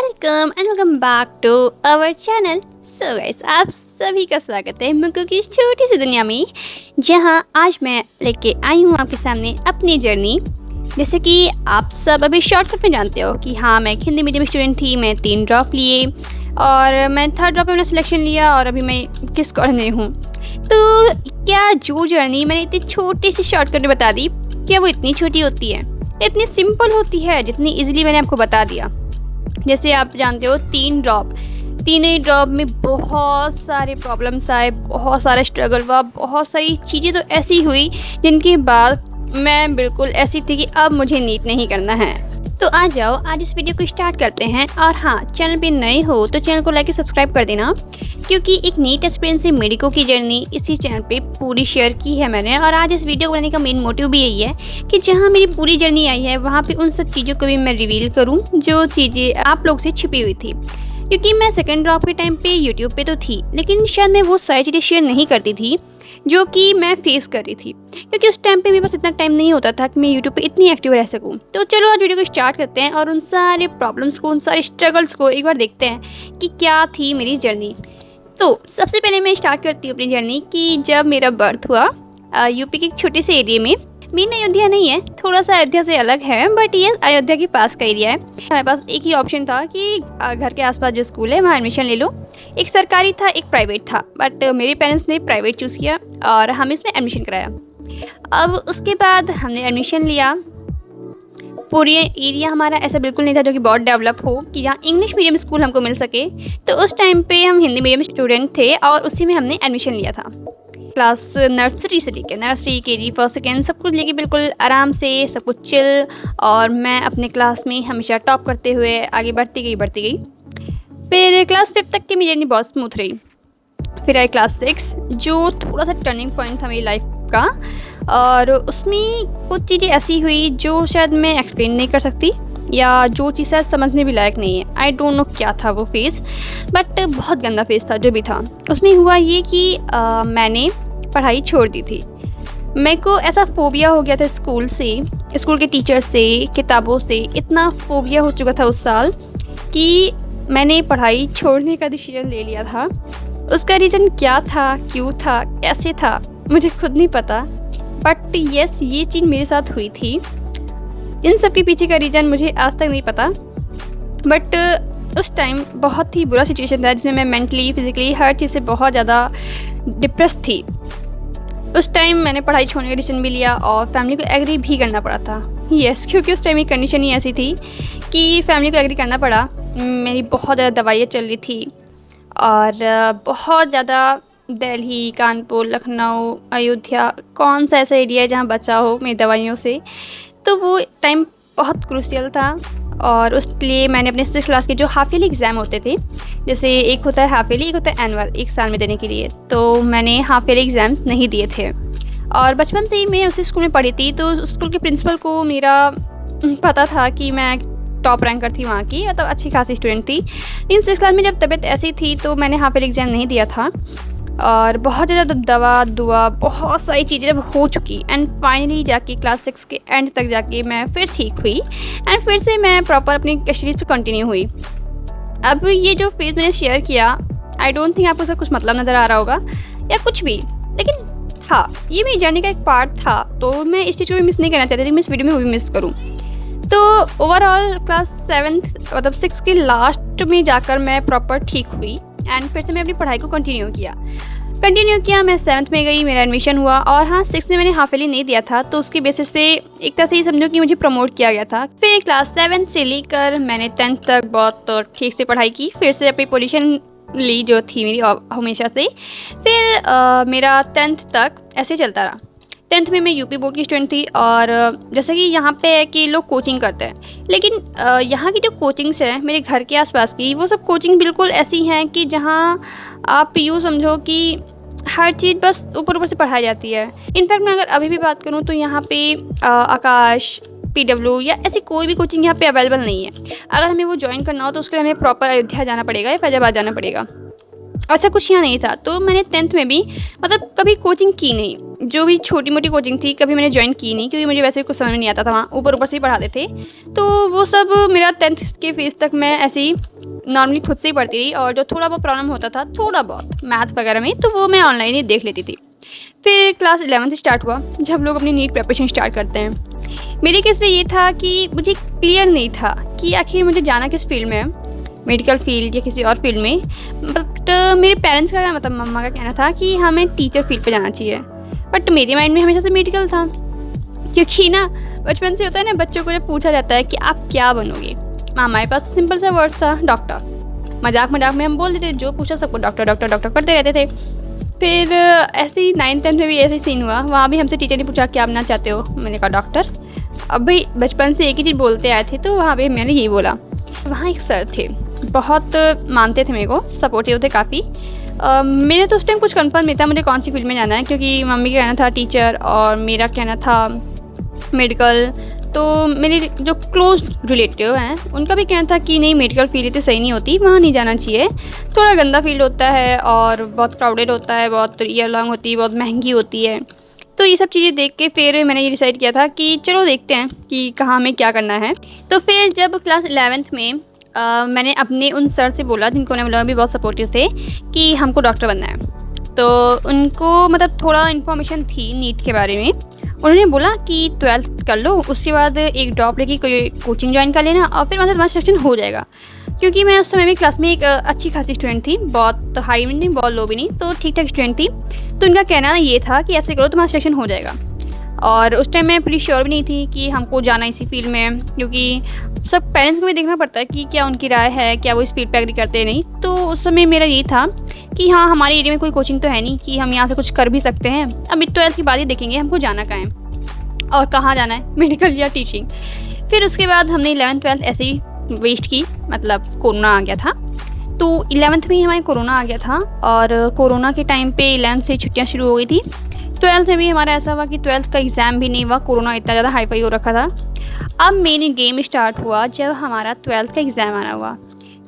Welcome back to our channel. So guys, आप सभी का स्वागत है मुक्कू की इस छोटी सी दुनिया में, जहां आज मैं लेके आई हूं आपके सामने अपनी जर्नी। जैसे कि आप सब अभी शॉर्टकट में जानते हो कि हाँ, मैं एक हिंदी मीडियम स्टूडेंट थी। मैं 3 ड्रॉप लिए और मैं थर्ड ड्रॉप में मैंने सिलेक्शन लिया और अभी मैं किस कॉलेज में हूँ। तो क्या जो जर्नी मैंने इतनी छोटी सी शॉर्टकट में बता दी, क्या वो इतनी छोटी होती है, इतनी सिंपल होती है जितनी ईजिली मैंने आपको बता दिया। जैसे आप जानते हो 3 ड्रॉप, तीनों ही ड्रॉप में बहुत सारे प्रॉब्लम्स आए, बहुत सारा स्ट्रगल हुआ, बहुत सारी चीज़ें तो ऐसी हुई जिनके बाद मैं बिल्कुल ऐसी थी कि अब मुझे नीट नहीं करना है। तो आ जाओ, आज इस वीडियो को स्टार्ट करते हैं। और हाँ, चैनल पे नए हो तो चैनल को लाइक और सब्सक्राइब कर देना, क्योंकि एक नीट एक्सपीरियंस से मेडिको की जर्नी इसी चैनल पे पूरी शेयर की है मैंने। और आज इस वीडियो को बनाने का मेन मोटिव भी यही है कि जहाँ मेरी पूरी जर्नी आई है वहाँ पे उन सब चीज़ों को भी मैं रिवील करूँ जो चीज़ें आप लोग से छिपी हुई थी। क्योंकि मैं सेकेंड ड्रॉप के टाइम पे यूट्यूब पे तो थी, लेकिन शायद मैं वो सारी चीज़ें शेयर नहीं करती थी जो कि मैं फेस कर रही थी, क्योंकि उस टाइम पे मेरे पास इतना टाइम नहीं होता था कि मैं यूट्यूब पे इतनी एक्टिव रह सकूं। तो चलो आज वीडियो को स्टार्ट करते हैं और उन सारे प्रॉब्लम्स को, उन सारे स्ट्रगल्स को एक बार देखते हैं कि क्या थी मेरी जर्नी। तो सबसे पहले मैं स्टार्ट करती हूँ अपनी जर्नी कि जब मेरा बर्थ हुआ यूपी के एक छोटे से एरिया में। मेन अयोध्या नहीं है, थोड़ा सा अयोध्या से अलग है, बट ये अयोध्या के पास का एरिया है। हमारे पास एक ही ऑप्शन था कि घर के आसपास जो स्कूल है वहाँ एडमिशन ले लो। एक सरकारी था, एक प्राइवेट था, बट मेरे पेरेंट्स ने प्राइवेट चूज़ किया और हम इसमें एडमिशन कराया। अब उसके बाद हमने एडमिशन लिया। पूरी एरिया हमारा ऐसा बिल्कुल नहीं था जो कि बहुत डेवलप हो कि जहाँ इंग्लिश मीडियम स्कूल हमको मिल सके। तो उस टाइम पे हम हिंदी मीडियम स्टूडेंट थे और उसी में हमने एडमिशन लिया था। क्लास नर्सरी से लेकर नर्सरी KG फर्स्ट सेकेंड सब कुछ लेके बिल्कुल आराम से, सब कुछ चिल। और मैं अपने क्लास में हमेशा टॉप करते हुए आगे बढ़ती गई। फिर क्लास 5 तक की मेरी जर्नी बहुत स्मूथ रही। फिर आई क्लास 6, जो थोड़ा सा टर्निंग पॉइंट था मेरी लाइफ का। और उसमें कुछ चीज़ें ऐसी हुई जो शायद मैं एक्सप्लेन नहीं कर सकती, या जो चीज़ शायद समझने भी लायक नहीं है। आई डोंट नो क्या था वो फेज़, बट बहुत गंदा फेज़ था जो भी था। उसमें हुआ ये कि मैंने पढ़ाई छोड़ दी थी। मेरे को ऐसा फोबिया हो गया था स्कूल से, स्कूल के टीचर से, किताबों से। इतना फोबिया हो चुका था उस साल कि मैंने पढ़ाई छोड़ने का डिसीजन ले लिया था। उसका रीज़न क्या था, क्यों था, कैसे था, मुझे खुद नहीं पता, बट यस, ये चीज़ मेरे साथ हुई थी। इन सब के पीछे का रीज़न मुझे आज तक नहीं पता, बट उस टाइम बहुत ही बुरा सिचुएशन था जिसमें मैं मेंटली, फिज़िकली हर चीज़ से बहुत ज़्यादा डिप्रेस थी। उस टाइम मैंने पढ़ाई छोड़ने का डिसीजन भी लिया और फैमिली को एग्री भी करना पड़ा था। यस, क्योंकि उस टाइम की कंडीशन ही ऐसी थी कि फैमिली को एग्री करना पड़ा। मेरी बहुत ज़्यादा दवाइयाँ चल रही थी और बहुत ज़्यादा दिल्ली, कानपुर, लखनऊ, अयोध्या, कौन सा ऐसा एरिया है जहाँ बचा हो मेरी दवाइयों से। तो वो टाइम बहुत क्रूशियल था और उस लिए मैंने अपने 6th क्लास के जो हाफ ईयरली एग्ज़ाम होते थे, जैसे एक होता है हाफ ईयरली, एक होता है एनुअल, एक साल में देने के लिए, तो मैंने हाफ ईयरली एग्ज़ाम्स नहीं दिए थे। और बचपन से ही मैं उसी स्कूल में पढ़ी थी, तो स्कूल के प्रिंसिपल को मेरा पता था कि मैं टॉप रैंकर थी वहाँ की, मतलब अच्छी खासी स्टूडेंट थी। लेकिन 6th क्लास में जब तबीयत ऐसी थी तो मैंने हाफ ईयरली एग्ज़ाम नहीं दिया था। और बहुत ज़्यादा दवा दुआ, बहुत सारी चीज़ें जब हो चुकी, एंड फाइनली जाके क्लास 6 के एंड तक जाके मैं फिर ठीक हुई एंड फिर से मैं प्रॉपर अपनी स्टडीज़ पे कंटिन्यू हुई। अब ये जो फेज़ मैंने शेयर किया, आई डोंट थिंक आपको उसका कुछ मतलब नज़र आ रहा होगा या कुछ भी, लेकिन हाँ, ये मेरी जर्नी का एक पार्ट था। तो मैं इस चीज़ को भी मिस नहीं करना चाहती थी, मैं इस वीडियो में वो भी मिस करूँ। तो ओवरऑल क्लास 7 मतलब 6 के लास्ट में जाकर मैं प्रॉपर ठीक हुई एंड फिर से मैं अपनी पढ़ाई को कंटिन्यू किया। मैं 7th में गई, मेरा एडमिशन हुआ। और हाँ, 6th में मैंने हाफ ईयरली नहीं दिया था, तो उसके बेसिस पे एक तरह से ये समझो कि मुझे प्रमोट किया गया था। फिर क्लास 7 से लेकर मैंने 10th तक बहुत ठीक से पढ़ाई की, फिर से अपनी पोजीशन ली जो थी मेरी हमेशा से। फिर मेरा 10th तक ऐसे चलता रहा। 10th में मैं यूपी बोर्ड की स्टूडेंट थी और जैसे कि यहाँ पे है कि लोग कोचिंग करते हैं, लेकिन यहाँ की जो कोचिंग्स हैं मेरे घर के आसपास की, वो सब कोचिंग बिल्कुल ऐसी हैं कि जहाँ आप यूँ समझो कि हर चीज़ बस ऊपर से पढ़ाई जाती है। इनफैक्ट मैं अगर अभी भी बात करूँ तो यहाँ पे आकाश, PW या ऐसी कोई भी कोचिंग यहाँ पे अवेलेबल नहीं है। अगर हमें वो ज्वाइन करना हो तो उसके लिए हमें प्रॉपर अयोध्या जाना पड़ेगा या फैजाबाद जाना पड़ेगा। ऐसा कुछ यहाँ नहीं था। तो मैंने 10th में भी मतलब कभी कोचिंग की नहीं, जो भी छोटी मोटी कोचिंग थी कभी मैंने ज्वाइन की नहीं, क्योंकि मुझे वैसे भी कुछ समझ में नहीं आता था, वहाँ ऊपर ऊपर से ही पढ़ाते थे। तो वो सब मेरा 10th के फेज़ तक मैं ऐसे ही नॉर्मली खुद से ही पढ़ती रही, और जो थोड़ा बहुत प्रॉब्लम होता था थोड़ा बहुत मैथ्स वगैरह में, तो वो मैं ऑनलाइन ही देख लेती थी। फिर क्लास 11th स्टार्ट हुआ, जब लोग अपनी नीट प्रिपरेशन स्टार्ट करते हैं। मेरे केस में ये था कि मुझे क्लियर नहीं था कि आखिर मुझे जाना किस फील्ड में है, मेडिकल फील्ड या किसी और फील्ड में। बट मेरे पेरेंट्स का मतलब मम्मा का कहना था कि हमें टीचर फील्ड पे जाना चाहिए, बट मेरे माइंड में हमेशा से मेडिकल था, क्योंकि ना बचपन से होता है ना, बच्चों को जब पूछा जाता है कि आप क्या बनोगे, हमारे पास सिंपल सा वर्ड था डॉक्टर। मजाक मजाक में हम बोल देते, जो पूछा सबको डॉक्टर डॉक्टर डॉक्टर करते रहते थे। फिर ऐसे ही 9th-10th में भी ऐसे ही सीन हुआ, वहाँ भी हमसे टीचर ने पूछा क्या बनना चाहते हो, मैंने कहा डॉक्टर। अब भाई बचपन से एक ही चीज़ बोलते आए थे, तो वहाँ पे मैंने यही बोला। वहाँ एक सर थे, बहुत मानते थे मेरे को, सपोर्टिव थे काफ़ी। मेरे तो उस टाइम कुछ कंफर्म नहीं था मुझे कौन सी फील्ड में जाना है, क्योंकि मम्मी का कहना था टीचर और मेरा कहना था मेडिकल। तो मेरे जो क्लोज रिलेटिव हैं उनका भी कहना था कि नहीं मेडिकल फील्ड इतनी सही नहीं होती, वहाँ नहीं जाना चाहिए, थोड़ा गंदा फील्ड होता है और बहुत क्राउडेड होता है, बहुत ईयर लॉन्ग होती है, बहुत महंगी होती है। तो ये सब चीज़ें देख के फिर मैंने ये डिसाइड किया था कि चलो देखते हैं कि कहाँ हमें क्या करना है। तो फिर जब क्लास 11th में मैंने अपने उन सर से बोला, जिनको उन्हें बोला भी बहुत सपोर्टिव थे, कि हमको डॉक्टर बनना है। तो उनको मतलब थोड़ा इन्फॉर्मेशन थी नीट के बारे में। उन्होंने बोला कि 12th कर लो, उसके बाद एक ड्रॉप लेके कोई कोचिंग ज्वाइन कर लेना और फिर वहाँ से तुम्हारा सिलेक्शन हो जाएगा। क्योंकि मैं उस समय में क्लास में एक अच्छी खासी स्टूडेंट थी, बहुत हाई भी नहीं बहुत लो भी नहीं, तो ठीक ठाक स्टूडेंट थी। तो उनका कहना ये था कि ऐसे करो तुम्हारा सिलेक्शन हो जाएगा। और उस टाइम मैं पूरी श्योर भी नहीं थी कि हमको जाना इसी फील्ड में, क्योंकि सब पेरेंट्स को भी देखना पड़ता है कि क्या उनकी राय है, क्या वो इस फील्ड पे एग्री करते हैं नहीं। तो उस समय मेरा ये था कि हाँ हमारे एरिया में कोई कोचिंग तो है नहीं कि हम यहाँ से कुछ कर भी सकते हैं। अब 12th की बात ही देखेंगे हमको जाना कहाँ है और कहाँ जाना है, मेडिकल या टीचिंग। फिर उसके बाद हमने 11th-12th ऐसे ही वेस्ट की, मतलब कोरोना आ गया था। तो 11th में ही हमारे कोरोना आ गया था, और कोरोना के टाइम पे 11th से छुट्टियाँ शुरू हो गई थी। 12th में भी हमारा ऐसा हुआ कि 12th का एग्ज़ाम भी नहीं हुआ, कोरोना इतना ज़्यादा हाईफाई हो रखा था। अब मेन गेम स्टार्ट हुआ जब हमारा 12th का एग्ज़ाम आना हुआ।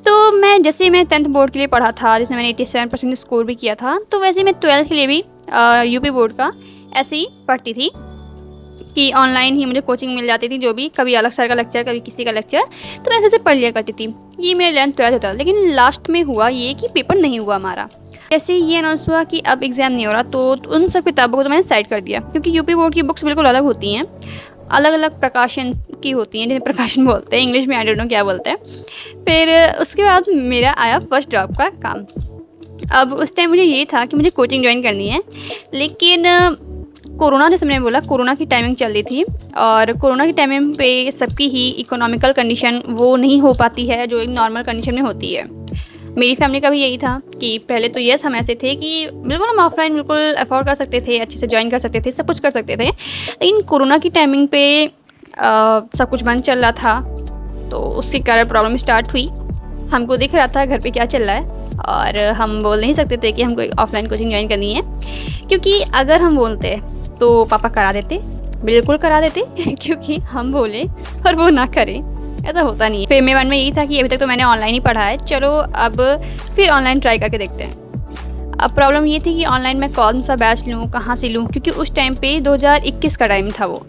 तो मैं 10th बोर्ड के लिए पढ़ा था, जिसमें मैंने 87% स्कोर भी किया था, तो वैसे मैं 12th के लिए भी यूपी बोर्ड का ऐसे ही पढ़ती थी कि ऑनलाइन ही मुझे कोचिंग मिल जाती थी, जो भी कभी अलग सर का लेक्चर कभी किसी का लेक्चर, तो मैं ऐसे से पढ़ लिया करती थी। ये मेरा 11th-12th होता था। लेकिन लास्ट में हुआ ये कि पेपर नहीं हुआ हमारा। जैसे ये अनाउंस हुआ कि अब एग्ज़ाम नहीं हो रहा, तो उन सब किताबों को तो मैंने साइड कर दिया, क्योंकि यूपी बोर्ड की बुक्स बिल्कुल अलग होती हैं, अलग अलग प्रकाशन की होती हैं, जिन्हें प्रकाशन बोलते हैं, इंग्लिश में आई डोंट नो क्या बोलते हैं। फिर उसके बाद मेरा आया फर्स्ट ड्रॉप का काम। अब उस टाइम मुझे ये था कि मुझे कोचिंग ज्वाइन करनी है, लेकिन कोरोना, जैसे मैंने बोला, कोरोना की टाइमिंग चल रही थी, और कोरोना की टाइमिंग पे सबकी ही इकोनॉमिकल कंडीशन वो नहीं हो पाती है जो एक नॉर्मल कंडीशन में होती है। मेरी फैमिली का भी यही था कि पहले तो यस हम ऐसे थे कि बिल्कुल हम ऑफलाइन बिल्कुल अफोर्ड कर सकते थे, अच्छे से ज्वाइन कर सकते थे, सब कुछ कर सकते थे। लेकिन कोरोना की टाइमिंग पे सब कुछ बंद चल रहा था, तो उसके कारण प्रॉब्लम स्टार्ट हुई। हमको दिख रहा था घर पे क्या चल रहा है, और हम बोल नहीं सकते थे कि हमको ऑफलाइन कोचिंग ज्वाइन करनी है, क्योंकि अगर हम बोलते तो पापा करा देते, बिल्कुल करा देते, क्योंकि हम बोले और वो ना करें, ऐसा होता नहीं है। फिर मेरे मन में यही था कि अभी तक तो मैंने ऑनलाइन ही पढ़ा है, चलो अब फिर ऑनलाइन ट्राई करके देखते हैं। अब प्रॉब्लम ये थी कि ऑनलाइन में कौन सा बैच लूँ, कहाँ से लूँ, क्योंकि उस टाइम पे 2021 का टाइम था, वो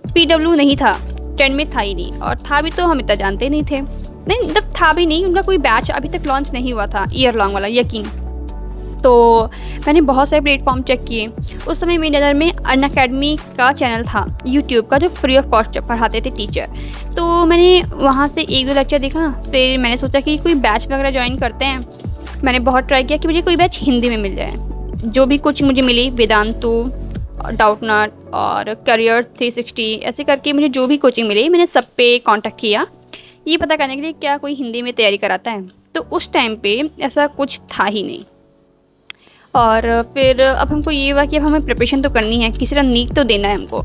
PW नहीं था, ट्रेंड में था ही नहीं, और था भी तो हम इतना जानते नहीं थे, नहीं मतलब था भी नहीं, उनका कोई बैच अभी तक लॉन्च नहीं हुआ था ईयर लॉन्ग वाला, यकीन। तो मैंने बहुत सारे प्लेटफॉर्म चेक किए। उस समय मेरी नज़र में अनअकैडमी का चैनल था यूट्यूब का, जो फ्री ऑफ कॉस्ट पढ़ाते थे टीचर। तो मैंने वहाँ से 1-2 लेक्चर देखा, फिर मैंने सोचा कि कोई बैच वगैरह ज्वाइन करते हैं। मैंने बहुत ट्राई किया कि मुझे कोई बैच हिंदी में मिल जाए। जो भी कोचिंग मुझे मिली, वेदांतु, डाउटनट और करियर 360, ऐसे करके मुझे जो भी कोचिंग मिली, मैंने सब पे कांटेक्ट किया ये पता करने के लिए क्या कोई हिंदी में तैयारी कराता है। तो उस टाइम पे ऐसा कुछ था ही नहीं। और फिर अब हमको ये हुआ कि अब हमें प्रिपरेशन तो करनी है, किसी तरह नीट तो देना है हमको।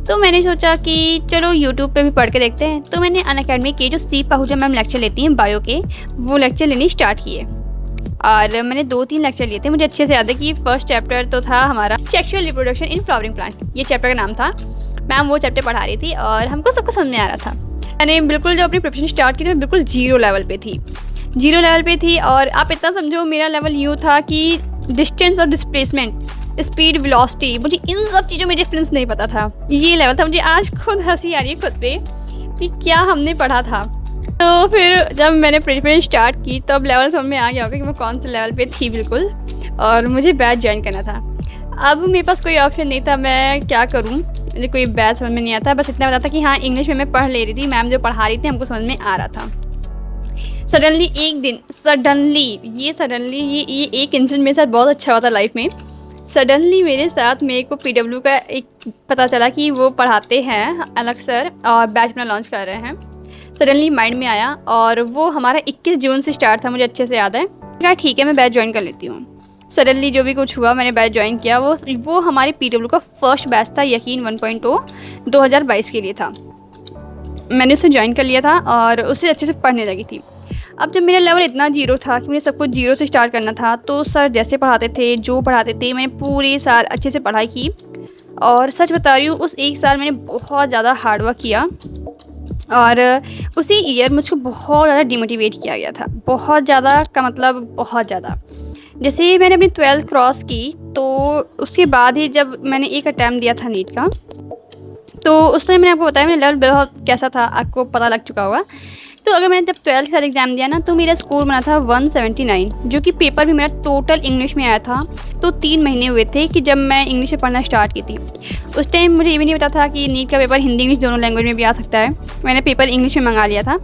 तो मैंने सोचा कि चलो यूट्यूब पे भी पढ़ के देखते हैं। तो मैंने अनअकैडमी के जो सी पाहुजा मैम लेक्चर लेती हैं बायो के, वो लेक्चर लेने स्टार्ट किए, और मैंने 2-3 लेक्चर लिए थे। मुझे अच्छे से याद है कि फर्स्ट चैप्टर तो था हमारा sexual reproduction in flowering plant, ये चैप्टर का नाम था। मैम वो चैप्टर पढ़ा रही थी और हमको सबको समझ में आ रहा था। मैंने बिल्कुल जो अपनी प्रिपरेशन स्टार्ट की थी, मैं बिल्कुल 0 लेवल पे थी, जीरो लेवल पे थी। और आप इतना समझो मेरा लेवल यूँ था कि डिस्टेंस और डिस्प्लेसमेंट, स्पीड, वेलोसिटी, मुझे इन सब चीज़ों में डिफरेंस नहीं पता था। ये लेवल था। मुझे आज खुद हंसी आ रही है खुद पे कि क्या हमने पढ़ा था। तो फिर जब मैंने प्रिपरेशन स्टार्ट की तब लेवल समझ में आ गया होगा कि मैं कौन से लेवल पे थी बिल्कुल, और मुझे बैच ज्वाइन करना था। अब मेरे पास कोई ऑप्शन नहीं था, मैं क्या करूं, मुझे कोई बैच समझ में नहीं आता। बस इतना पता था कि हाँ इंग्लिश में मैं पढ़ ले रही थी, मैम जो पढ़ा रही थी हमको समझ में आ रहा था। सडनली एक दिन, ये एक इंसिडेंट मेरे साथ बहुत अच्छा हुआ था लाइफ में। सडनली मेरे साथ मेरे को पीडब्ल्यू का एक पता चला कि वो पढ़ाते हैं अलग सर और बैच अपना लॉन्च कर रहे हैं। सडनली माइंड में आया और वो हमारा 21 जून से स्टार्ट था, मुझे अच्छे से याद है। कहा ठीक है मैं बैच ज्वाइन कर लेती हूँ। सडनली जो भी कुछ हुआ मैंने बैच ज्वाइन किया। वो हमारे पीडब्ल्यू का फर्स्ट बैच था, यकीन 1.0 2022 के लिए था। मैंने उसे ज्वाइन कर लिया था और उससे अच्छे से पढ़ने लगी थी। अब जब मेरा लेवल इतना जीरो था कि मुझे सब कुछ जीरो से स्टार्ट करना था, तो सर जैसे पढ़ाते थे, जो पढ़ाते थे, मैंने पूरे साल अच्छे से पढ़ाई की। और सच बता रही हूँ उस एक साल मैंने बहुत ज़्यादा हार्डवर्क किया और उसी ईयर मुझको बहुत ज़्यादा डिमोटिवेट किया गया था। बहुत ज़्यादा का मतलब बहुत ज़्यादा। जैसे मैंने अपनी 12th क्रॉस की तो उसके बाद ही जब मैंने एक अटैम्प्ट दिया था नीट का, तो उस टाइम मैंने आपको बताया मेरा लेवल बहुत कैसा था, आपको पता लग चुका होगा। तो अगर मैंने जब 12th के साथ एग्ज़ाम दिया ना तो मेरा स्कोर बना था 179, जो कि पेपर भी मेरा टोटल इंग्लिश में आया था। तो 3 महीने हुए थे कि जब मैं इंग्लिश में पढ़ना स्टार्ट की थी। उस टाइम मुझे ये भी नहीं पता था कि नीट का पेपर हिंदी इंग्लिश दोनों लैंग्वेज में भी आ सकता है। मैंने पेपर इंग्लिश में मंगा लिया था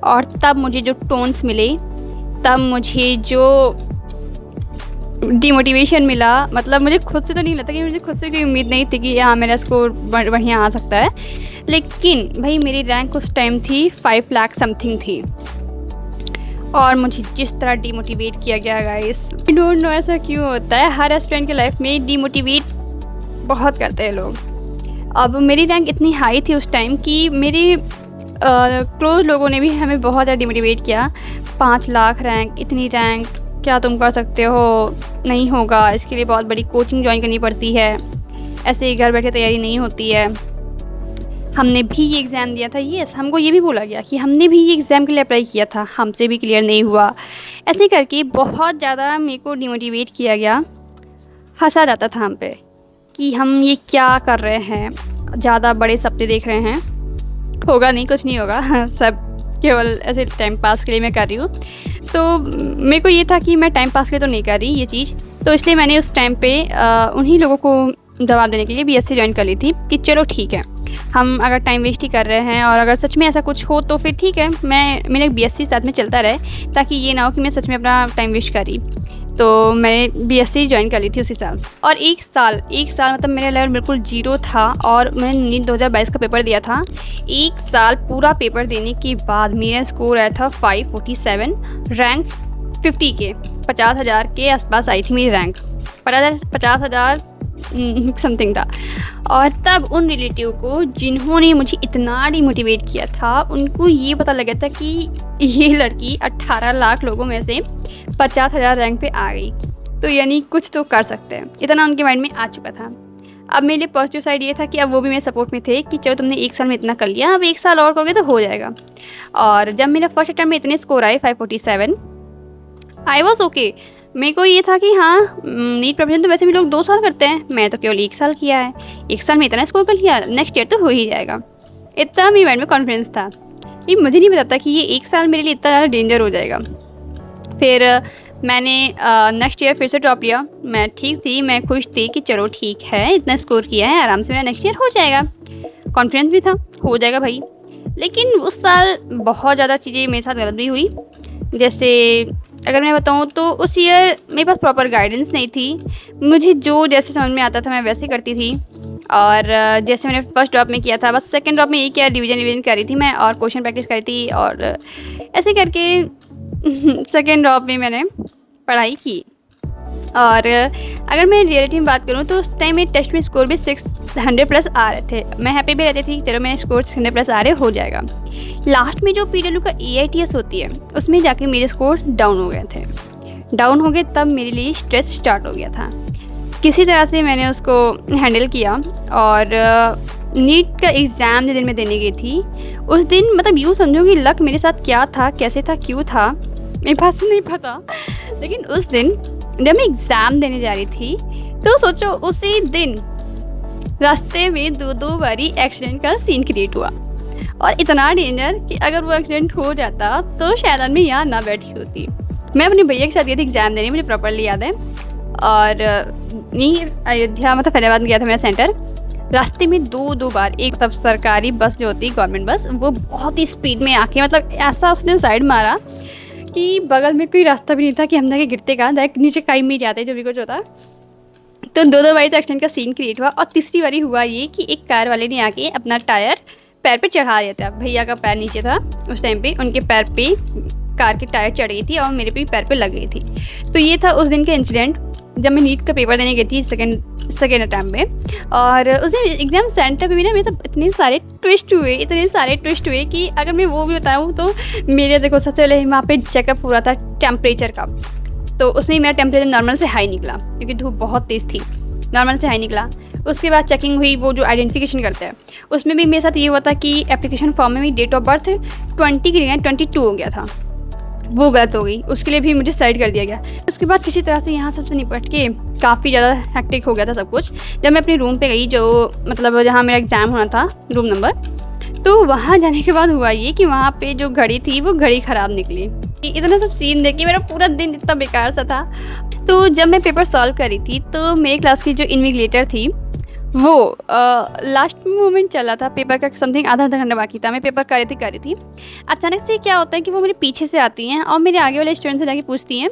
और तब मुझे जो टोन्स मिले, तब मुझे जो डिमोटिवेशन मिला, मतलब मुझे खुद से तो नहीं लगता कि मुझे खुद से कोई उम्मीद नहीं थी कि हाँ मेरा स्कोर बढ़िया आ सकता है। लेकिन भाई मेरी रैंक उस टाइम थी 5 लाख समथिंग थी और मुझे जिस तरह डिमोटिवेट किया गया गाइस, आई डोंट नो ऐसा क्यों होता है। हर स्टूडेंट के लाइफ में डिमोटिवेट बहुत करते हैं लोग। अब मेरी रैंक इतनी हाई थी उस टाइम कि मेरे क्लोज लोगों ने भी हमें बहुत ज़्यादा डिमोटिवेट किया। 5 लाख रैंक, इतनी रैंक क्या तुम कर सकते हो, नहीं होगा, इसके लिए बहुत बड़ी कोचिंग ज्वाइन करनी पड़ती है, ऐसे ही घर बैठे तैयारी नहीं होती है। हमने भी ये एग्ज़ाम दिया था, यस हमको ये भी बोला गया कि हमने भी ये एग्ज़ाम के लिए अप्लाई किया था, हमसे भी क्लियर नहीं हुआ। ऐसे करके बहुत ज़्यादा मेरे को डिमोटिवेट किया गया, हंसा जाता था हम पे कि हम ये क्या कर रहे हैं, ज़्यादा बड़े सपने देख रहे हैं, होगा नहीं, कुछ नहीं होगा, सब केवल ऐसे टाइम पास के लिए मैं कर रही हूँ। तो मेरे को ये था कि मैं टाइम पास के लिए तो नहीं कर रही ये चीज़, तो इसलिए मैंने उस टाइम पे उन्हीं लोगों को जवाब देने के लिए बीएससी ज्वाइन कर ली थी कि चलो ठीक है, हम अगर टाइम वेस्ट ही कर रहे हैं और अगर सच में ऐसा कुछ हो तो फिर ठीक है, मेरा बीएससी साथ में चलता रहे, ताकि ये ना हो कि मैं सच में अपना टाइम वेस्ट करी। तो मैं बीएससी ज्वाइन कर ली थी उसी साल। और एक साल मतलब मेरा लेवल बिल्कुल जीरो था और मैंने नीट 2022 का पेपर दिया था। एक साल पूरा पेपर देने के बाद मेरा स्कोर आया था 547, रैंक 50 के 50,000 के आसपास आई थी मेरी रैंक, 50,000 समथिंग था। और तब उन रिलेटिव को जिन्होंने मुझे इतना डिमोटिवेट किया था, उनको ये पता लगा था कि ये लड़की 18 लाख लोगों में से 50,000 रैंक पे आ गई, तो यानी कुछ तो कर सकते हैं, इतना उनके माइंड में आ चुका था। अब मेरे लिए पॉजिटिव साइड ये था कि अब वो भी मेरे सपोर्ट में थे कि चलो तुमने एक साल में इतना कर लिया, अब एक साल और करोगे तो हो जाएगा। और जब मेरा फर्स्ट अटैम्प्ट में इतने स्कोर आए 547, आई वॉज ओके। मेरे को ये था कि हाँ नीट प्रिपरेशन तो वैसे भी लोग 2 साल करते हैं, मैं तो केवल 1 साल किया है, 1 साल में इतना स्कोर कर लिया, नेक्स्ट ईयर तो हो ही जाएगा। इतना मेरे माइंड में कॉन्फिडेंस था। ये मुझे नहीं पता था कि ये 1 साल मेरे लिए इतना ज़्यादा डेंजर हो जाएगा। फिर मैंने नेक्स्ट ईयर फिर से ड्रॉप लिया। मैं ठीक थी, मैं खुश थी कि चलो ठीक है, इतना स्कोर किया है, आराम से मेरा नेक्स्ट ईयर हो जाएगा। कॉन्फिडेंस भी था, हो जाएगा भाई। लेकिन उस साल बहुत ज़्यादा चीज़ें मेरे साथ गलत भी हुई। जैसे अगर मैं बताऊँ तो उस ईयर मेरे पास प्रॉपर गाइडेंस नहीं थी, मुझे जो जैसे समझ में आता था मैं वैसे करती थी। और जैसे मैंने फर्स्ट ड्रॉप में किया था, बस सेकंड ड्रॉप में ये क्या रिवीजन कर रही थी मैं, और क्वेश्चन प्रैक्टिस करी थी, और ऐसे करके सेकेंड ड्रॉप में मैंने पढ़ाई की। और अगर मैं रियलिटी में बात करूँ तो उस टाइम में टेस्ट में स्कोर भी 600 प्लस आ रहे थे। मैं हैप्पी भी रहती थी, चलो मेरा स्कोर 600 प्लस आ रहे हो जाएगा। लास्ट में जो पीडब्ल्यू का AITS होती है उसमें जाके मेरे स्कोर डाउन हो गए थे। डाउन हो गए तब मेरे लिए स्ट्रेस स्टार्ट हो गया था। किसी तरह से मैंने उसको हैंडल किया और नीट का एग्ज़ाम जिस दिन मैं देने गई थी उस दिन, मतलब यूँ समझो कि लक मेरे साथ क्या था, कैसे था, क्यों था, मेरे पास नहीं पता। लेकिन उस दिन जब मैं एग्ज़ाम देने जा रही थी तो सोचो उसी दिन रास्ते में 2 बारी एक्सीडेंट का सीन क्रिएट हुआ, और इतना डेंजर कि अगर वो एक्सीडेंट हो जाता तो शायद मैं यहाँ ना बैठी होती। मैं अपने भैया के साथ गई थी एग्ज़ाम देने, मुझे प्रॉपरली याद है। और नहीं, अयोध्या मतलब फैजाबाद में गया था मेरा सेंटर। रास्ते में 2 बार एक तब सरकारी बस जो होती है गवर्नमेंट बस, वो बहुत ही स्पीड में आके मतलब ऐसा उसने साइड मारा कि बगल में कोई रास्ता भी नहीं था कि हम जाके गिरते कहाँ, डायरेक्ट नीचे काई में जाते जो भी कुछ होता। तो 2 बारी तो एक्सीडेंट का सीन क्रिएट हुआ, और तीसरी बारी हुआ ये कि एक कार वाले ने आके अपना टायर पैर पे चढ़ा दिया था। भैया का पैर नीचे था उस टाइम पे, उनके पैर पे कार की टायर चढ़ गई थी और मेरे भी पैर पे लग गई थी। तो ये था उस दिन का इंसिडेंट जब मैं नीट का पेपर देने गई थी सेकेंड अटैम्प्ट में। और उस दिन एग्ज़ाम सेंटर पे भी ना मेरे साथ इतने सारे ट्विस्ट हुए कि अगर मैं वो भी बताऊँ तो मेरे देखो सबसे पहले वहाँ पे चेकअप हो रहा था टेम्परेचर का, तो उसमें मेरा टेम्परेचर नॉर्मल से हाई निकला क्योंकि धूप बहुत तेज़ थी, नॉर्मल से हाई निकला। उसके बाद चेकिंग हुई, वो जो आइडेंटिफिकेशन करते हैं उसमें भी मेरे साथ ये हुआ था कि एप्लीकेशन फॉर्म में भी डेट ऑफ बर्थ 20 की जगह 22 हो गया था, वो गलत हो गई, उसके लिए भी मुझे साइड कर दिया गया। उसके बाद किसी तरह से यहाँ सबसे निपट के काफ़ी ज़्यादा हेक्टिक हो गया था सब कुछ। जब मैं अपने रूम पे गई, जो मतलब जहाँ मेरा एग्ज़ाम होना था रूम नंबर, तो वहाँ जाने के बाद हुआ ये कि वहाँ पे जो घड़ी थी वो घड़ी ख़राब निकली। इतना सब सीन देख के मेरा पूरा दिन इतना बेकार सा था। तो जब मैं पेपर सॉल्व करी थी तो मेरी क्लास की जो इन्विजिलेटर थी वो लास्ट मोमेंट चला था पेपर का, समथिंग आधा घंटा बाकी था, मैं पेपर कर रही थी। अचानक से क्या होता है कि वो मेरे पीछे से आती हैं और मेरे आगे वाले स्टूडेंट से जाके पूछती हैं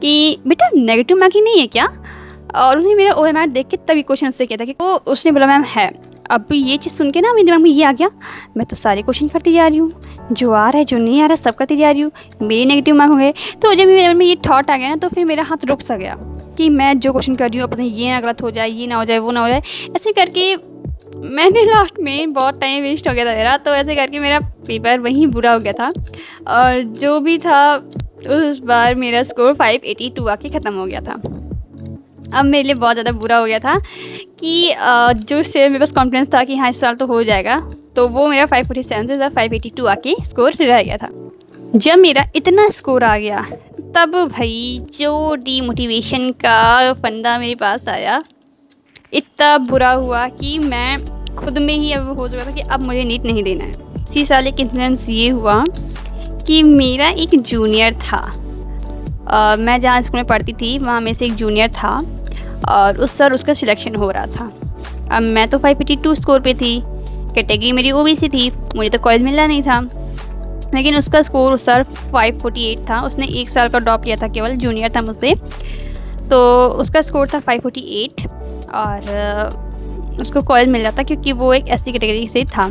कि बेटा नेगेटिव मार्किंग नहीं है क्या। और उन्हें मेरा OMR देख के तभी क्वेश्चन उससे किया था कि वो उसने बोला मैम है। अब ये चीज़ सुन के ना मेरे दिमाग में ये आ गया, मैं तो सारे क्वेश्चन करती जा रही हूँ, जो आ रहा है जो नहीं आ रहा है सब करती जा रही हूँ, मेरे नेगेटिव मार्क हो गए। तो जब मेरे में ये थॉट आ गया ना तो फिर मेरा हाथ रुक सा गया कि मैं जो क्वेश्चन कर रही हूँ अपने ये ना गलत हो जाए, ये ना हो जाए, वो ना हो जाए। ऐसे करके मैंने लास्ट में बहुत टाइम वेस्ट हो गया था मेरा, तो ऐसे करके मेरा पेपर वहीं बुरा हो गया था। और जो भी था उस बार मेरा स्कोर 582 आके ख़त्म हो गया था। अब मेरे लिए बहुत ज़्यादा बुरा हो गया था कि जो से मेरे पास कॉन्फिडेंस था कि हाँ इस साल तो हो जाएगा, तो वो मेरा 547 से 582 आके स्कोर रह गया था। जब मेरा इतना स्कोर आ गया तब भाई जो डीमोटिवेशन का फंदा मेरे पास आया, इतना बुरा हुआ कि मैं खुद में ही अब हो चुका था कि अब मुझे नीट नहीं देना है। इसी साल एक इंसिडेंस ये हुआ कि मेरा एक जूनियर था, मैं जहाँ स्कूल में पढ़ती थी वहाँ में से एक जूनियर था और उसका सिलेक्शन हो रहा था। अब मैं तो 582 स्कोर पे थी, कैटेगरी मेरी OBC थी, मुझे तो कॉलेज मिलना नहीं था। लेकिन उसका स्कोर उस साल 548 था, उसने 1 साल का ड्रॉप लिया था, केवल जूनियर था मुझसे, तो उसका स्कोर था 548 और उसको कॉलेज मिल जाता क्योंकि वो एक SC कैटेगरी से था।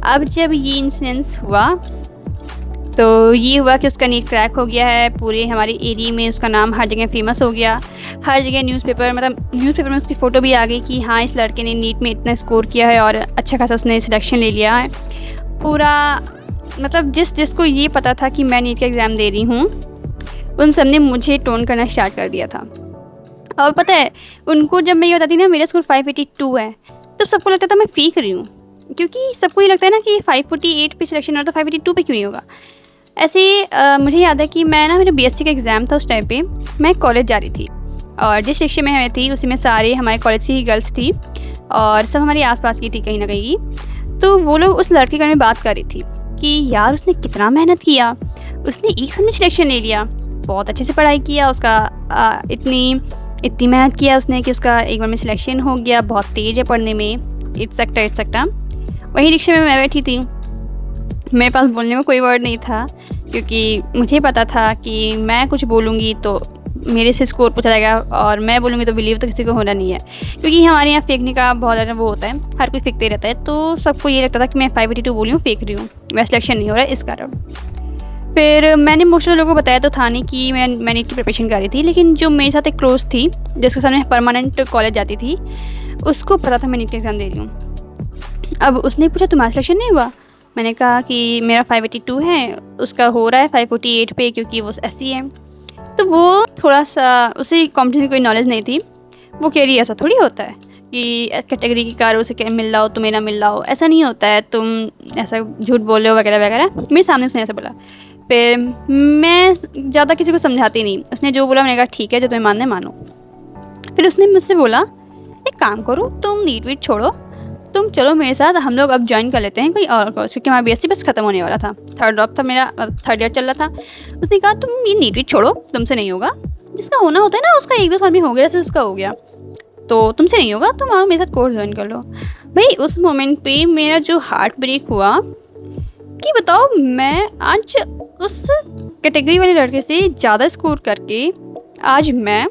अब जब ये इंसिडेंस हुआ तो ये हुआ कि उसका नीट क्रैक हो गया है, पूरे हमारे एरिया में उसका नाम हर जगह फेमस हो गया, हर जगह न्यूज़पेपर में उसकी फ़ोटो भी आ गई कि हाँ इस लड़के ने नीट में इतना स्कोर किया है और अच्छा खासा उसने सिलेक्शन ले लिया है। पूरा मतलब जिसको ये पता था कि मैं नीट का एग्ज़ाम दे रही हूँ उन सब ने मुझे टोन करना स्टार्ट कर दिया था। और पता है उनको जब मैं ये बताती ना मेरा स्कोर 582 है तब सबको लगता था मैं फेंक रही हूँ, क्योंकि सबको ये लगता है ना कि 548 पे सिलेक्शन हो तो 582 पे क्यों नहीं होगा। ऐसे मुझे याद है कि मैं ना मेरा BSc का एग्ज़ाम था, उस टाइम पे मैं कॉलेज जा रही थी और जिस रिक्शे में थी उसी में सारे हमारे कॉलेज की गर्ल्स थी और सब हमारे आसपास की थी कहीं ना कहीं की। तो वो लोग उस लड़के के बारे में बात कर रही थी कि यार उसने कितना मेहनत किया, उसने 1 साल में सिलेक्शन ले लिया, बहुत अच्छे से पढ़ाई किया, उसका इतनी मेहनत किया उसने कि उसका एक बार में सिलेक्शन हो गया, बहुत तेज़ है पढ़ने में, एटसेट्रा। वहीं रिक्शे में मैं बैठी थी, मेरे पास बोलने में कोई वर्ड नहीं था क्योंकि मुझे पता था कि मैं कुछ बोलूँगी तो मेरे से स्कोर पूछा जाएगा और मैं बोलूँगी तो बिलीव तो किसी को होना नहीं है, क्योंकि हमारे यहाँ फेंकने का बहुत ज़्यादा वो होता है, हर कोई फेंकते रहता है। तो सबको ये लगता था कि मैं 582 बोली हूँ, फेंक रही हूँ, मेरा सिलेक्शन नहीं हो रहा है इस कारण। फिर मैंने मोस्टली लोगों को बताया तो था नहीं कि मैं नीट की प्रिपरेशन कर रही थी, लेकिन जो मेरे साथ एक क्लोज थी जिसके साथ मैं परमानेंट कॉलेज जाती थी उसको पता था मैं नीट का एग्ज़ाम दे रही हूँ। अब उसने पूछा तुम्हारा सिलेक्शन नहीं हुआ, मैंने कहा कि मेरा 582 है, उसका हो रहा है 548 पे क्योंकि वो SC है। तो वो थोड़ा सा उसे कॉम्पिटिशन की कोई नॉलेज नहीं थी, वो कह रही ऐसा थोड़ी होता है, कि कैटेगरी की कारों से मिल रहा हो, तुम्हें ना मिल रहा हो, ऐसा नहीं होता है, तुम ऐसा झूठ बोल रहे हो वगैरह वगैरह। मेरे सामने उसने ऐसा बोला। फिर मैं ज़्यादा किसी को समझाती नहीं, उसने जो बोला मैंने कहा ठीक है, जो तुम्हें मानना है मानो। फिर उसने मुझसे बोला एक काम करो, तुम नीट वीट छोड़ो, तुम चलो मेरे साथ, हम लोग अब ज्वाइन कर लेते हैं कोई और कोर्स, क्योंकि हमारा बीएससी बस ख़त्म होने वाला था, थर्ड ड्रॉप था मेरा, थर्ड ईयर चल रहा था। उसने कहा तुम ये नीट वीट छोड़ो, तुमसे नहीं होगा, जिसका होना होता है ना उसका 1-2 साल में हो गया, जैसे उसका हो गया, तो तुमसे नहीं होगा, तुम आओ मेरे साथ कोर्स ज्वाइन कर लो। भाई उस मोमेंट पे मेरा जो हार्ट ब्रेक हुआ कि बताओ, मैं आज उस कैटेगरी वाले लड़के से ज़्यादा स्कोर करके आज मैं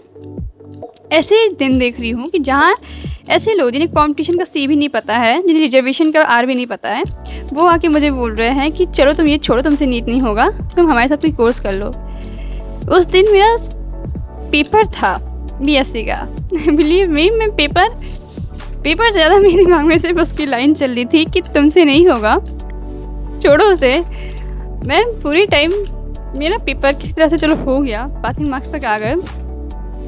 ऐसे दिन देख रही हूँ कि जहाँ ऐसे लोग जिन्हें कंपटीशन का सी भी नहीं पता है, जिन्हें रिजर्वेशन का आर भी नहीं पता है, वो आके मुझे बोल रहे हैं कि चलो तुम ये छोड़ो, तुमसे नीट नहीं होगा, तुम हमारे साथ कोई कोर्स कर लो। उस दिन मेरा पेपर था बीएससी का। बिलीव मी, मैं पेपर ज़्यादा मेरे दिमाग में सिर्फ उसकी लाइन चल रही थी कि तुमसे नहीं होगा, छोड़ो उसे। मैं पूरी टाइम मेरा पेपर किसी तरह से चलो हो गया, पासिंग मार्क्स तक आ गए,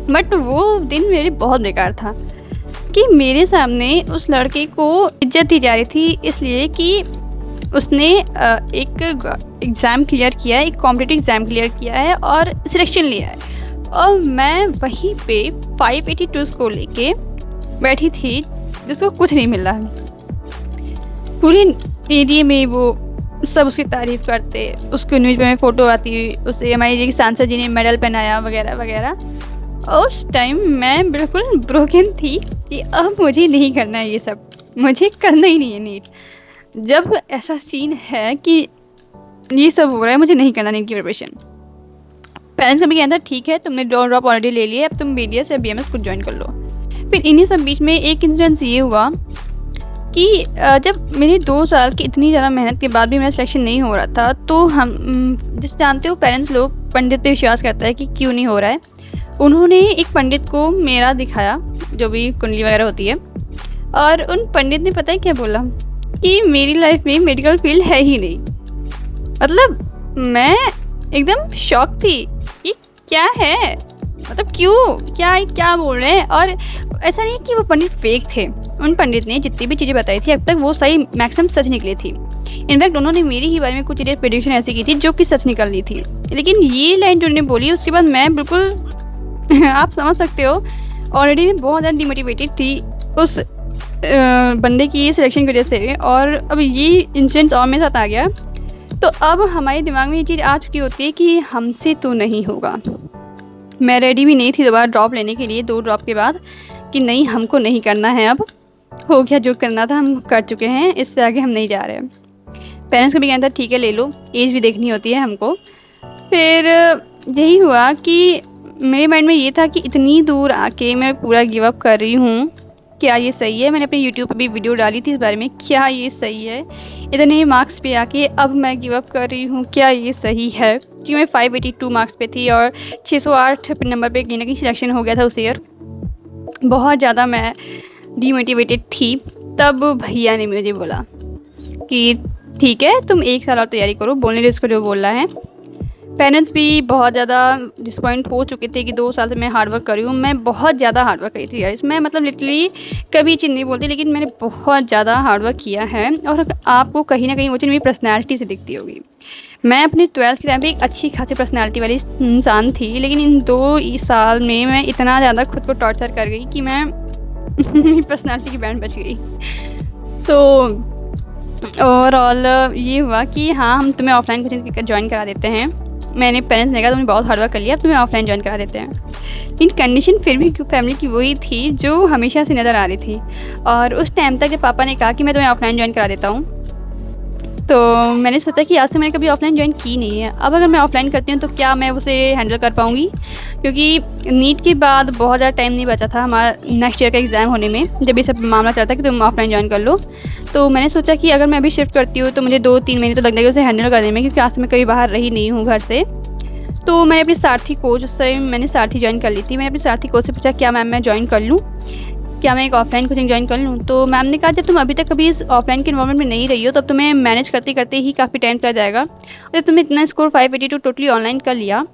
बट वो दिन मेरे बहुत बेकार था कि मेरे सामने उस लड़के को इज्जत दी जा रही थी इसलिए कि उसने एक एग्ज़ाम क्लियर किया है, एक कॉम्पिटिटिव एग्ज़ाम क्लियर किया है और सिलेक्शन लिया है, और मैं वहीं पे 582 स्कोर लेके बैठी थी जिसको कुछ नहीं मिल रहा है। पूरे एरिया में वो सब उसकी तारीफ़ करते, उसको न्यूज़ में फ़ोटो आती, उसे हमारी सांसद जी ने मेडल पहनाया वगैरह वगैरह। उस टाइम मैं बिल्कुल ब्रोकन थी कि अब मुझे नहीं करना है ये सब, मुझे करना ही नहीं है नीट। जब ऐसा सीन है कि ये सब हो रहा है, मुझे नहीं करना नीट की प्रिपरेशन। पेरेंट्स का भी कहना था ठीक है, तुमने ड्रॉप ऑलरेडी ले लिया, अब तुम BDS या BMS खुद ज्वाइन कर लो। फिर इन्हीं सब बीच में एक इंसिडेंस ये हुआ कि जब मेरे 2 साल की इतनी ज़्यादा मेहनत के बाद भी मेरा सिलेक्शन नहीं हो रहा था, तो हम जिस जानते हो पेरेंट्स लोग पंडित पे विश्वास करता है कि क्यों नहीं हो रहा है। उन्होंने एक पंडित को मेरा दिखाया, जो भी कुंडली वगैरह होती है, और उन पंडित ने पता है क्या बोला कि मेरी लाइफ में मेडिकल फील्ड है ही नहीं। मतलब मैं एकदम शॉक थी कि क्या है, मतलब क्यों, क्या बोल रहे हैं। और ऐसा नहीं कि वो पंडित फेक थे, उन पंडित ने जितनी भी चीज़ें बताई थी अब तक वो सही मैक्सिमम सच निकली थी। इनफैक्ट उन्होंने मेरे ही बारे में कुछ चीज़ें प्रेडिक्शन ऐसी की थी जो कि सच निकल रही थी, लेकिन ये लाइन जो उन्होंने बोली उसके बाद मैं बिल्कुल आप समझ सकते हो, ऑलरेडी मैं बहुत ज़्यादा डिमोटिवेटेड थी उस बंदे की सिलेक्शन की वजह से, और अब ये इंसिडेंट्स और मेरे साथ आ गया। तो अब हमारे दिमाग में ये चीज़ आ चुकी होती है कि हमसे तो नहीं होगा। मैं रेडी भी नहीं थी दोबारा ड्रॉप लेने के लिए 2 ड्रॉप के बाद, कि नहीं हमको नहीं करना है, अब हो गया जो करना था हम कर चुके हैं, इससे आगे हम नहीं जा रहे हैं। पेरेंट्स का भी कहना था ठीक है ले लो, एज भी देखनी होती है हमको। फिर यही हुआ कि मेरे माइंड में ये था कि इतनी दूर आके मैं पूरा गिव अप कर रही हूँ, क्या ये सही है। मैंने अपने यूट्यूब पे भी वीडियो डाली थी इस बारे में, क्या ये सही है, इतने मार्क्स पे आके अब मैं गिव अप कर रही हूँ, क्या ये सही है। क्योंकि मैं 582 मार्क्स पे थी और 608 नंबर पे कहीं ना कहीं सिलेक्शन हो गया था उस ईयर। बहुत ज़्यादा मैं डीमोटिवेटेड थी। तब भैया ने मुझे बोला कि ठीक है तुम 1 साल और तैयारी करो, बोलने दो इसको जो बोल रहा है। पेरेंट्स भी बहुत ज़्यादा डिसपॉइंट हो चुके थे कि 2 साल से मैं हार्डवर्क कर रही हूँ। मैं बहुत ज़्यादा हार्डवर्क करी थी इसमें, मतलब लिटरली कभी चीज़ नहीं बोलती, लेकिन मैंने बहुत ज़्यादा हार्डवर्क किया है। और आपको कहीं ना कहीं वो चीज़ मेरी पर्सनैलिटी से दिखती होगी। मैं अपने 12th के टाइम पे एक अच्छी खासी पर्सनैलिटी वाली इंसान थी, लेकिन इन 2 साल में मैं इतना ज़्यादा खुद को टॉर्चर कर गई कि मैं मेरी पर्सनैलिटी की बैंड बच गई। तो ओवरऑल ये हुआ कि हाँ हम तुम्हें ऑफलाइन कोचिंग ज्वाइन करा देते हैं। मैंने पेरेंट्स ने कहा तुमने बहुत हार्डवर्क कर लिया, अब तुम्हें ऑफलाइन ज्वाइन करा देते हैं। लेकिन कंडीशन फिर भी फैमिली की वही थी जो हमेशा से नज़र आ रही थी। और उस टाइम तक जब पापा ने कहा कि मैं तुम्हें ऑफलाइन ज्वाइन करा देता हूँ, तो मैंने सोचा कि आज से मैंने कभी ऑफलाइन ज्वाइन की नहीं है। अब अगर मैं ऑफलाइन करती हूँ तो क्या मैं उसे हैंडल कर पाऊँगी, क्योंकि नीट के बाद बहुत ज़्यादा टाइम नहीं बचा था हमारा नेक्स्ट ईयर का एग्ज़ाम होने में, जब ये सब मामला चलता कि तुम ऑफलाइन ज्वाइन कर लो। तो मैंने सोचा कि अगर मैं अभी शिफ्ट करती हूँ तो मुझे 2-3 महीने तो लग जाएगा उसे हैंडल करने में, क्योंकि आज से मैं कभी बाहर रही नहीं हूँ घर से। तो मैंने अपनी सारथी कोच, उस टाइम मैंने सारथी ज्वाइन कर ली थी। मैंने अपनी सारथी कोच से पूछा क्या मैम मैं ज्वाइन कर लूँ, क्या मैं एक ऑफलाइन कोचिंग ज्वाइन कर लूँ। तो मैम ने कहा जब तुम अभी तक कभी इस ऑफलाइन के इन्वॉल्वमेंट में नहीं रही हो तब तुम्हें मैनेज करते करते ही काफ़ी टाइम चला जाएगा। और जब तुमने इतना स्कोर 582 टोटली ऑनलाइन कर लिया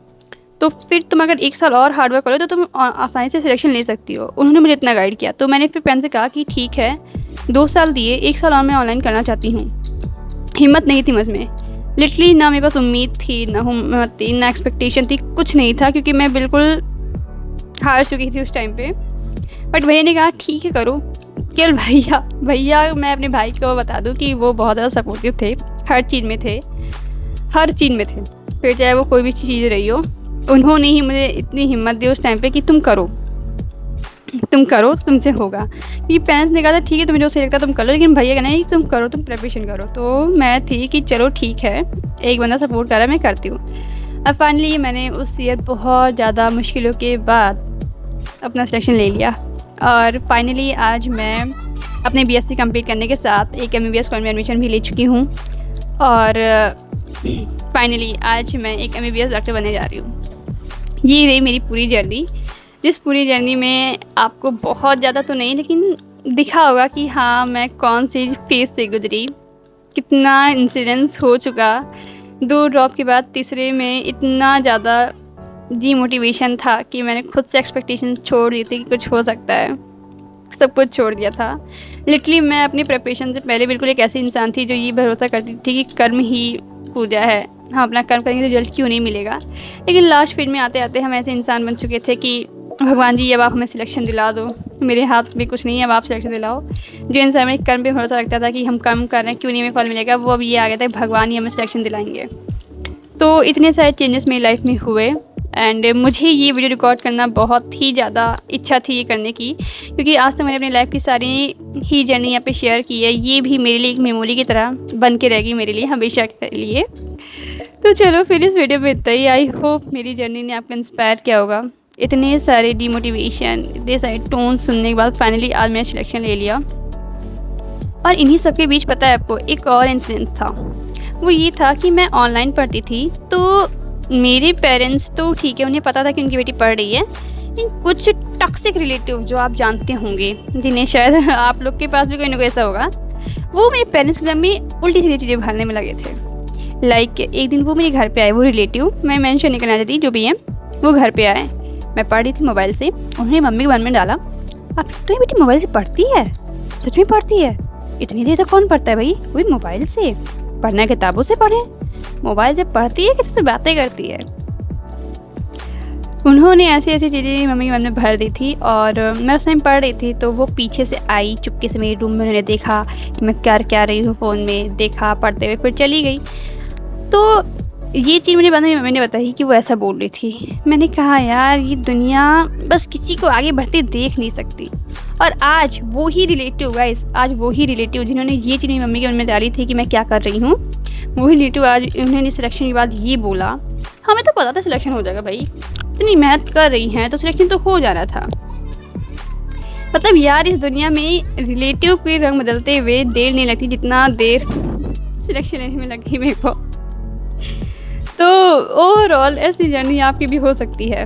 तो फिर तुम अगर 1 साल और हार्ड वर्क करो तो तुम आसानी से सिलेक्शन ले सकती हो। उन्होंने मुझे इतना गाइड किया। तो मैंने फिर पेरेंट्स से कहा कि ठीक है, 2 साल दिए, 1 साल और मैं ऑनलाइन करना चाहती हूँ। हिम्मत नहीं थी मुझ में, लिटरली ना मेरे पास उम्मीद थी, ना हिम्मत थी, ना एक्सपेक्टेशन थी, कुछ नहीं था, क्योंकि मैं बिल्कुल हार चुकी थी उस टाइम पे। बट भैया ने कहा ठीक है करो। केवल भैया मैं अपने भाई को बता दूं कि वो बहुत ज़्यादा सपोर्टिव थे, हर चीज़ में थे, फिर चाहे वो कोई भी चीज़ रही हो। उन्होंने ही मुझे इतनी हिम्मत दी उस टाइम पे कि तुम करो, तुमसे होगा। क्योंकि पेरेंट्स ने कहा था ठीक है तुम्हें जो सही लगता है तुम कर लो, लेकिन भैया कहना है तुम करो, तुम प्रिपरेशन करो। तो मैं थी कि चलो ठीक है, एक बंदा सपोर्ट कर रहा है, मैं करती हूँ। अब फाइनली मैंने उस ईयर बहुत ज़्यादा मुश्किलों के बाद अपना सिलेक्शन ले लिया और फाइनली आज मैं अपने बीएससी कंप्लीट करने के साथ एक एमबीबीएस कॉलेज में एडमिशन भी ले चुकी हूँ और फाइनली आज मैं एक एमबीबीएस डॉक्टर बनने जा रही हूँ। ये रही मेरी पूरी जर्नी, जिस पूरी जर्नी में आपको बहुत ज़्यादा तो नहीं लेकिन दिखा होगा कि हाँ मैं कौन सी फेज़ से गुजरी, कितना इंसिडेंस हो चुका। 2 ड्रॉप के बाद तीसरे में इतना ज़्यादा डीमोटिवेशन था कि मैंने खुद से एक्सपेक्टेशन छोड़ दी थी कि कुछ हो सकता है, सब कुछ छोड़ दिया था। लिटरली मैं अपनी प्रिपरेशन से पहले बिल्कुल एक ऐसी इंसान थी जो ये भरोसा करती थी कि कर्म ही पूजा है, हम अपना कर्म करेंगे तो रिजल्ट क्यों नहीं मिलेगा। लेकिन लास्ट फेज में आते आते हम ऐसे इंसान बन चुके थे कि भगवान जी अब आप हमें सिलेक्शन दिला दो, मेरे हाथ में कुछ नहीं है, अब आप सिलेक्शन दिलाओ। जो इंसान मेरे कर्म पे भरोसा रखता था कि हम कर्म कर रहे हैं क्यों नहीं हमें फल मिलेगा, वो अब ये आ गया था भगवान ही हमें सिलेक्शन दिलाएंगे। तो इतने सारे चेंजेस मेरी लाइफ में हुए एंड मुझे ये वीडियो रिकॉर्ड करना बहुत ही ज़्यादा इच्छा थी ये करने की, क्योंकि आज तक मैंने अपनी लाइफ की सारी ही जर्नी यहाँ पे शेयर की है। ये भी मेरे लिए एक मेमोरी की तरह बन के रहेगी मेरे लिए हमेशा के लिए। तो चलो फिर इस वीडियो में इतना ही। आई होप मेरी जर्नी ने आपको इंस्पायर किया होगा। इतने सारे डीमोटिवेशन, इतने सारे टोन सुनने के बाद फाइनली आज मैंने सिलेक्शन ले लिया। और इन्हीं सब के बीच पता है आपको एक और इंसिडेंस था, वो ये था कि मैं ऑनलाइन पढ़ती थी। तो मेरे पेरेंट्स तो ठीक है, उन्हें पता था कि उनकी बेटी पढ़ रही है, लेकिन कुछ टॉक्सिक रिलेटिव जो आप जानते होंगे, जिन्हें शायद आप लोग के पास भी कोई ना कोई ऐसा होगा, वो मेरे पेरेंट्स के दिमाग में उल्टी सीधी चीज़ें भरने में लगे थे। लाइक एक दिन वो मेरे घर पे आए, वो रिलेटिव, मैं मेंशन नहीं करना चाहती, जो भी है वो घर पे आए। मैं पढ़ रही थी मोबाइल से, उन्होंने मम्मी के मन में डाला, अब तो ये बेटी मोबाइल से पढ़ती है, सच में पढ़ती है, इतनी देर तक कौन पढ़ता है भाई, वही मोबाइल से पढ़ना, किताबों से पढ़े, मोबाइल से पढ़ती है, किसी से बातें करती है। उन्होंने ऐसी ऐसी चीज़ें मम्मी के मन में भर दी थी। और मैं उस टाइम पढ़ रही थी तो वो पीछे से आई चुपके से मेरे रूम में, उन्होंने देखा कि मैं क्या रही हूँ फ़ोन में, देखा पढ़ते हुए, फिर चली गई। तो ये चीज़ मुझे बाद में मम्मी ने बताई कि वो ऐसा बोल रही थी। मैंने कहा यार ये दुनिया बस किसी को आगे बढ़ते देख नहीं सकती। और आज वो ही रिलेटिव गाइस, आज वो ही रिलेटिव जिन्होंने ये चीज़ मेरी मम्मी के मन में डाली थी कि मैं क्या कर रही हूँ, वही रिलेटिव आज उन्होंने सिलेक्शन के बाद ये बोला, हमें तो पता था सिलेक्शन हो जाएगा भाई, इतनी मेहनत कर रही हैं तो सिलेक्शन तो हो जाना था। मतलब यार इस दुनिया में रिलेटिव के रंग बदलते हुए देर नहीं लगती जितना देर सिलेक्शन लेने में लगी मेरे को। तो ओवरऑल ऐसी जर्नी आपकी भी हो सकती है।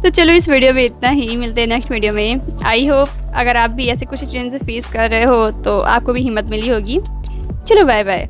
तो चलो इस वीडियो में इतना ही, मिलते हैं नेक्स्ट वीडियो में। आई होप अगर आप भी ऐसे कुछ सिचुएशन से फेस कर रहे हो तो आपको भी हिम्मत मिली होगी। चलो बाय बाय।